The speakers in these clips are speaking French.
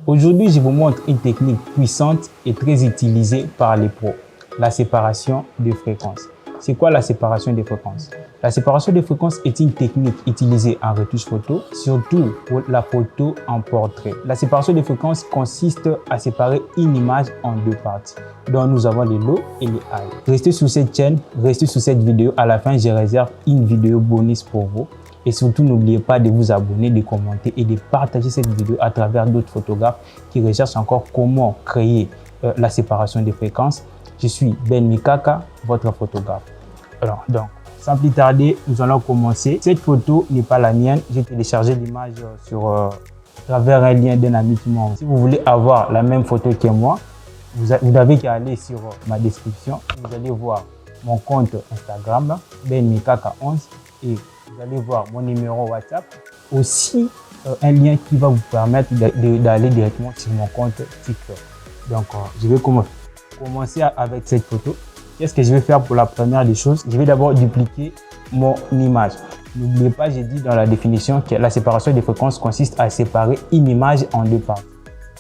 Aujourd'hui, je vous montre une technique puissante et très utilisée par les pros, la séparation de fréquences. C'est quoi la séparation des fréquences? La séparation des fréquences est une technique utilisée en retouche photo, surtout pour la photo en portrait. La séparation des fréquences consiste à séparer une image en deux parties, dont nous avons les low et les high. Restez sur cette chaîne, restez sur cette vidéo. À la fin, je réserve une vidéo bonus pour vous. Et surtout, n'oubliez pas de vous abonner, de commenter et de partager cette vidéo à travers d'autres photographes qui recherchent encore comment créer la séparation des fréquences. Je suis Ben Mikaka, votre photographe. Alors, donc, sans plus tarder, nous allons commencer. Cette photo n'est pas la mienne. J'ai téléchargé l'image à travers un lien d'un ami qui m'a envoyé. Si vous voulez avoir la même photo que moi, vous n'avez qu'à aller sur ma description. Vous allez voir mon compte Instagram, Ben Mikaka 11, et vous allez voir mon numéro WhatsApp. Aussi, un lien qui va vous permettre d'aller directement sur mon compte TikTok. Donc, je vais commencer avec cette photo. Qu'est-ce que je vais faire pour la première des choses? Je vais d'abord dupliquer mon image. N'oubliez pas, j'ai dit dans la définition que la séparation des fréquences consiste à séparer une image en deux parties.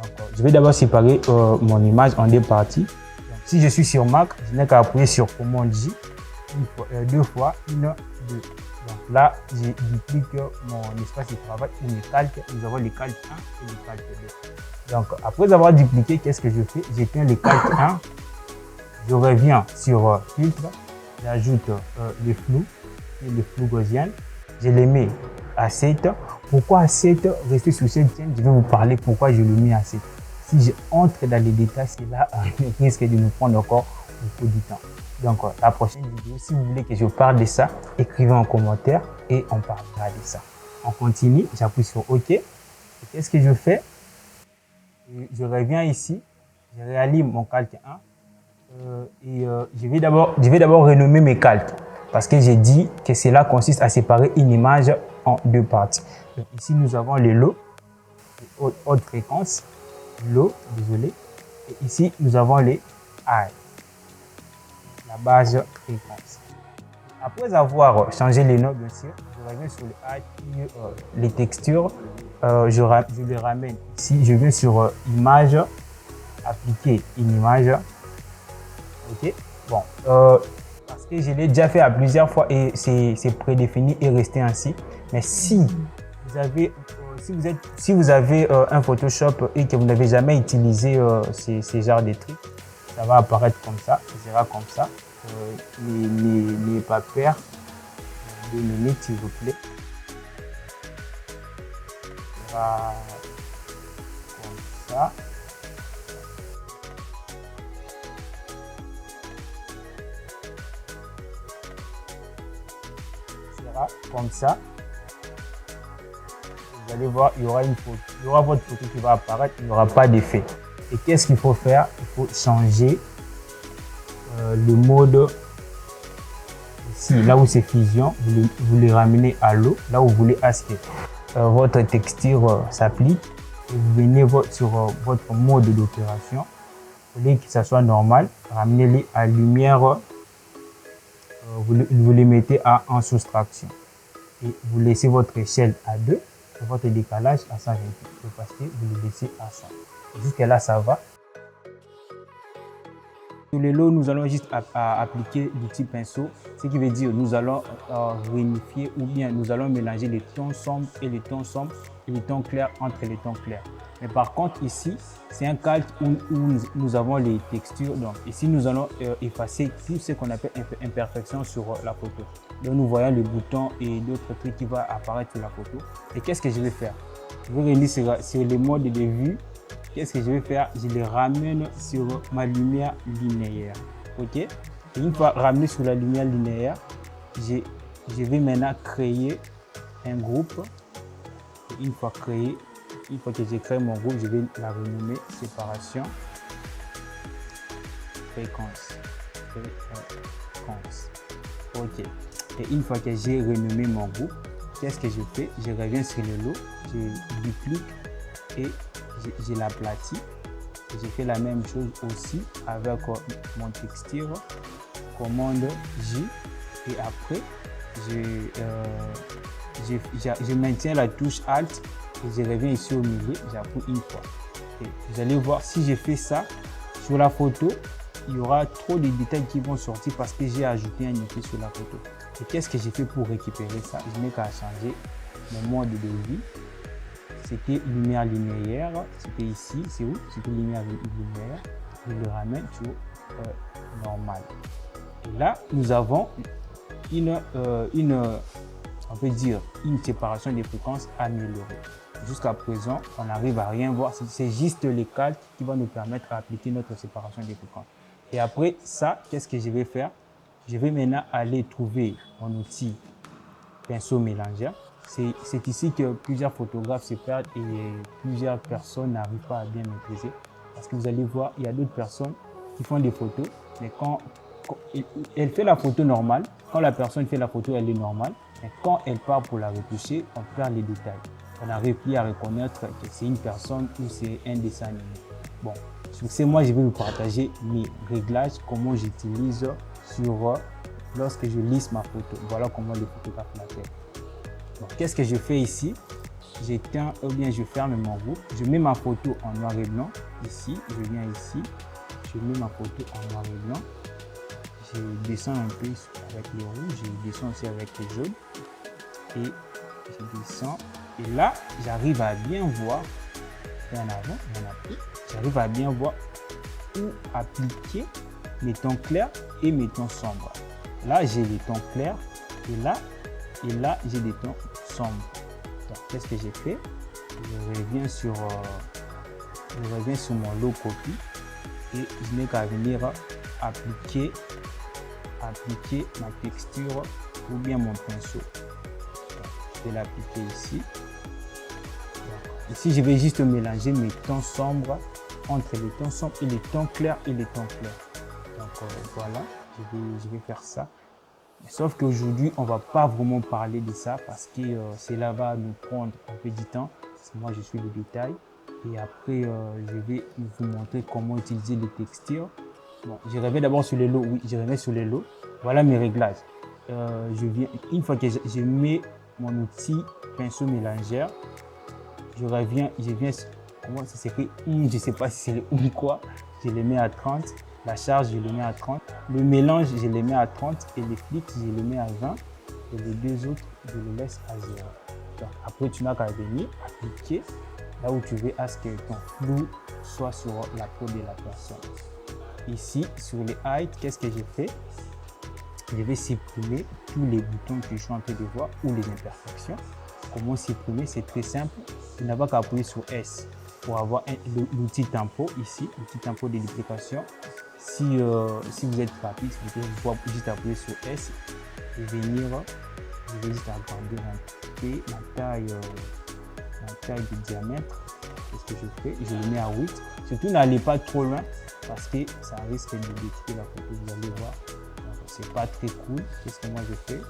Donc, je vais d'abord séparer mon image en deux parties. Donc, si je suis sur Mac, je n'ai qu'à appuyer sur Commande J deux fois, une, deux. Donc là, je duplique mon espace de travail ou mes calques. Nous avons les calques 1 et les calques 2. Donc, après avoir dupliqué, qu'est-ce que je fais? J'éteins les calques 1. Je reviens sur filtre, j'ajoute le flou et le flou gaussien. Je les mets à 7. Pourquoi à 7? Restez sur cette chaîne, je vais vous parler pourquoi je le mets à 7. Si je entre dans les détails, c'est là on risque de nous prendre encore beaucoup de temps. Donc, la prochaine vidéo, si vous voulez que je parle de ça, écrivez en commentaire et on parlera de ça. On continue, j'appuie sur OK. Qu'est-ce que je fais? Je reviens ici, je réallume mon calque 1. Je vais d'abord renommer mes calques parce que j'ai dit que cela consiste à séparer une image en deux parties. Donc ici, nous avons les low, haute fréquence, low, désolé. Et ici, nous avons les high, la basse fréquence. Après avoir changé les noms, bien sûr, je reviens sur les high et les textures. Je les ramène ici. Je viens sur image, appliquer une image. Ok, bon, parce que je l'ai déjà fait à plusieurs fois et c'est prédéfini et resté ainsi. Mais si vous avez un Photoshop et que vous n'avez jamais utilisé ces genres de trucs, ça va apparaître comme ça, ça sera comme ça. N'ayez pas peur, 2 minutes s'il vous plaît. Ça sera comme ça. Comme ça, vous allez voir, il y aura une photo, il y aura votre photo qui va apparaître, il n'y aura pas d'effet. Et qu'est-ce qu'il faut faire? Il faut changer le mode ici, là où c'est fusion, vous les ramenez à l'eau, là où vous voulez à ce que votre texture s'applique. Et vous venez sur votre mode d'opération, vous voulez que ça soit normal, ramenez-les à lumière. Vous les mettez en soustraction et vous laissez votre échelle à 2 et votre décalage à 128 parce que vous le laissez à 100. Jusque là, ça va. Sur les lots, nous allons juste appliquer l'outil pinceau, ce qui veut dire nous allons réunifier ou bien nous allons mélanger les tons sombres et les tons sombres et les tons clairs entre les tons clairs. Mais par contre ici, c'est un calque où nous avons les textures. Donc ici, nous allons effacer tout ce qu'on appelle imperfection sur la photo. Donc nous voyons les boutons et d'autres trucs qui vont apparaître sur la photo. Et qu'est-ce que je vais faire? Je vais revenir sur les modes de vue. Qu'est-ce que je vais faire? Je les ramène sur ma lumière linéaire. Ok? Et une fois ramené sur la lumière linéaire, je vais maintenant créer un groupe. Et une fois que j'ai créé mon groupe, je vais la renommer séparation fréquence. Ok. Et une fois que j'ai renommé mon groupe, qu'est-ce que je fais? Je reviens sur le lot, je duplique et je l'aplatis. J'ai fait la même chose aussi avec mon texture, commande J, et après je maintiens la touche Alt et je reviens ici au milieu, j'appuie une fois. Et vous allez voir, si j'ai fait ça, sur la photo, il y aura trop de détails qui vont sortir parce que j'ai ajouté un effet sur la photo. Et qu'est-ce que j'ai fait pour récupérer ça? Je n'ai qu'à changer mon mode de vie. C'était lumière linéaire, c'était ici, c'est où? C'était lumière linéaire. Je le ramène sur normal. Et là, nous avons on peut dire, une séparation des fréquences améliorée. Jusqu'à présent, on n'arrive à rien voir. C'est juste les calques qui vont nous permettre d'appliquer notre séparation des fréquences. Et après ça, qu'est-ce que je vais faire? Je vais maintenant aller trouver mon outil pinceau mélangeur. C'est ici que plusieurs photographes se perdent et plusieurs personnes n'arrivent pas à bien maîtriser. Parce que vous allez voir, il y a d'autres personnes qui font des photos, mais quand elle fait la photo normale, quand la personne fait la photo, elle est normale, mais quand elle part pour la retoucher, on perd les détails. On n'arrive plus à reconnaître que c'est une personne ou c'est un dessin animé. Bon, sur ce, moi, je vais vous partager mes réglages, comment j'utilise lorsque je lisse ma photo. Voilà comment les photographes la font. Qu'est-ce que je fais ici? J'éteins ou bien je ferme mon groupe. Je mets ma photo en noir et blanc. Ici, je viens ici. Je mets ma photo en noir et blanc. Je descends un peu avec le rouge. Je descends aussi avec le jaune. Et je descends. Et là, j'arrive à bien voir. Et en avant, il y en a plus. J'arrive à bien voir où appliquer mes tons clairs et mes tons sombres. Là, j'ai les tons clairs. Et là, j'ai des tons sombres. Qu'est-ce que j'ai fait? Je reviens sur mon lot copie et je n'ai qu'à venir appliquer ma texture ou bien mon pinceau. Je vais l'appliquer ici. Ici, je vais juste mélanger mes tons sombres entre les tons sombres et les tons clairs et les tons clairs. Donc voilà, je vais faire ça. Sauf qu'aujourd'hui, on ne va pas vraiment parler de ça parce que cela va nous prendre un peu du temps. Parce que moi, je suis le détail. Et après, je vais vous montrer comment utiliser les textures. Bon, je reviens d'abord sur les lots. Oui, je reviens sur les lots. Voilà mes réglages. Une fois que je mets mon outil pinceau mélangeur, je viens, comment ça s'écrit? Je ne sais pas si c'est le ou quoi. Je les mets à 30. La charge, je le mets à 30. Le mélange, je le mets à 30. Et les flics, je les mets à 20. Et les deux autres, je les laisse à 0. Donc, après, tu n'as qu'à venir appliquer là où tu veux à ce que ton flou soit sur la peau de la personne. Ici, sur les heights, qu'est-ce que j'ai fait? Je vais supprimer tous les boutons que je suis en train de voir ou les imperfections. Comment supprimer? C'est très simple. Tu n'as pas qu'à appuyer sur S pour avoir l'outil tempo ici, l'outil tempo de duplication. Si vous êtes rapide, vous pouvez juste appuyer sur S et venir. Je vais juste agrandir un peu ma taille de diamètre. Qu'est-ce que je fais? Je le mets à 8. Surtout n'allez pas trop loin parce que ça risque de détruire la photo. Vous allez voir. C'est pas très cool. Qu'est-ce que moi je fais?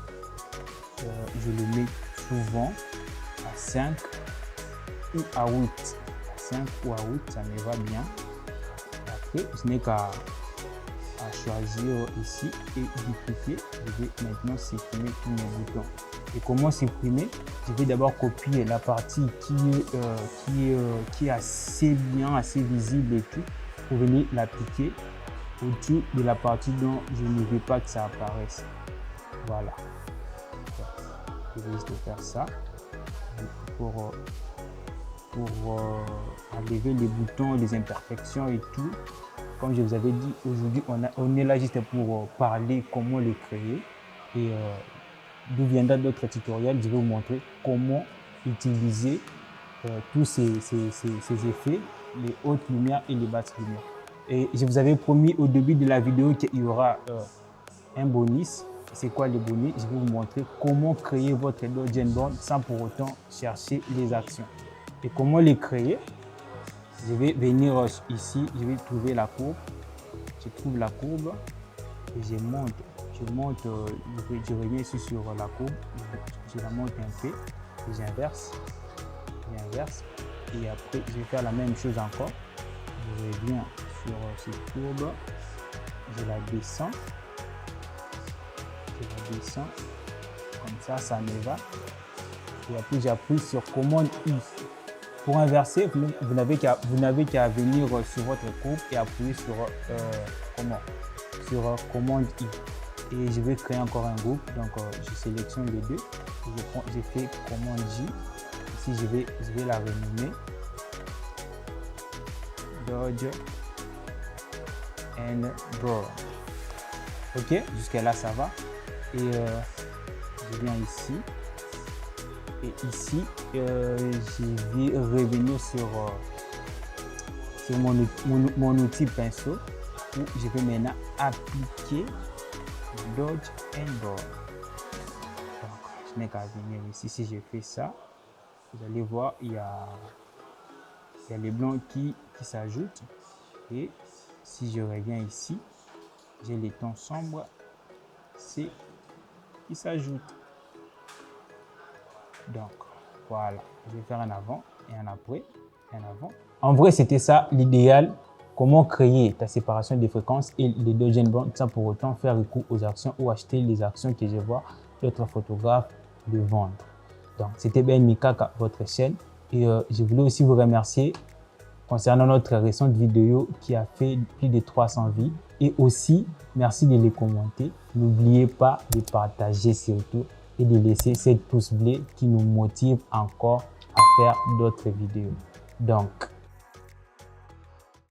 Je le mets souvent à 5 ou à 8. À 5 ou à 8, ça me va bien. Après, je n'ai qu'à choisir ici et dupliquer. Je vais maintenant supprimer tous mes boutons. Et comment supprimer? Je vais d'abord copier la partie qui est assez bien, assez visible et tout, pour venir l'appliquer au-dessus de la partie dont je ne veux pas que ça apparaisse. Voilà. Je vais juste faire ça pour enlever les boutons, les imperfections et tout. Comme je vous avais dit, aujourd'hui, on est là juste pour parler comment les créer. Et d'où viendra d'autres tutoriels, je vais vous montrer comment utiliser tous ces effets, les hautes lumières et les basses lumières. Et je vous avais promis au début de la vidéo qu'il y aura un bonus. C'est quoi le bonus? Je vais vous montrer comment créer votre Dodge & Burn sans pour autant chercher les actions. Et comment les créer? Je vais venir ici, je vais trouver la courbe. Je trouve la courbe et je monte. Je reviens ici sur la courbe. Je la monte un peu et j'inverse. Et après, je vais faire la même chose encore. Je reviens sur cette courbe. Je la descends. Comme ça me va. Et après, j'appuie sur commande I. Pour inverser, vous n'avez qu'à venir sur votre groupe et appuyer sur commande I. Et je vais créer encore un groupe. Donc, je sélectionne les deux. Je fais commande J. Ici, je vais la renommer Dodge and Burn. Ok, jusqu'à là, ça va. Et je viens ici. Et ici, je vais revenir sur mon outil pinceau où je vais maintenant appliquer Dodge and Burn. Donc, je n'ai qu'à venir ici. Si je fais ça, vous allez voir, il y a les blancs qui s'ajoutent. Et si je reviens ici, j'ai les tons sombres qui s'ajoutent. Donc, voilà, je vais faire un avant et un après, un avant. En vrai, c'était ça l'idéal. Comment créer ta séparation des fréquences et les Dodge and Burn sans pour autant faire recours aux actions ou acheter les actions que je vois d'autres photographes de vendre. Donc, c'était Ben Mikaka, votre chaîne. Et je voulais aussi vous remercier concernant notre récente vidéo qui a fait plus de 300 vues. Et aussi, merci de les commenter. N'oubliez pas de partager surtout et de laisser cette pouce bleu qui nous motive encore à faire d'autres vidéos. Donc,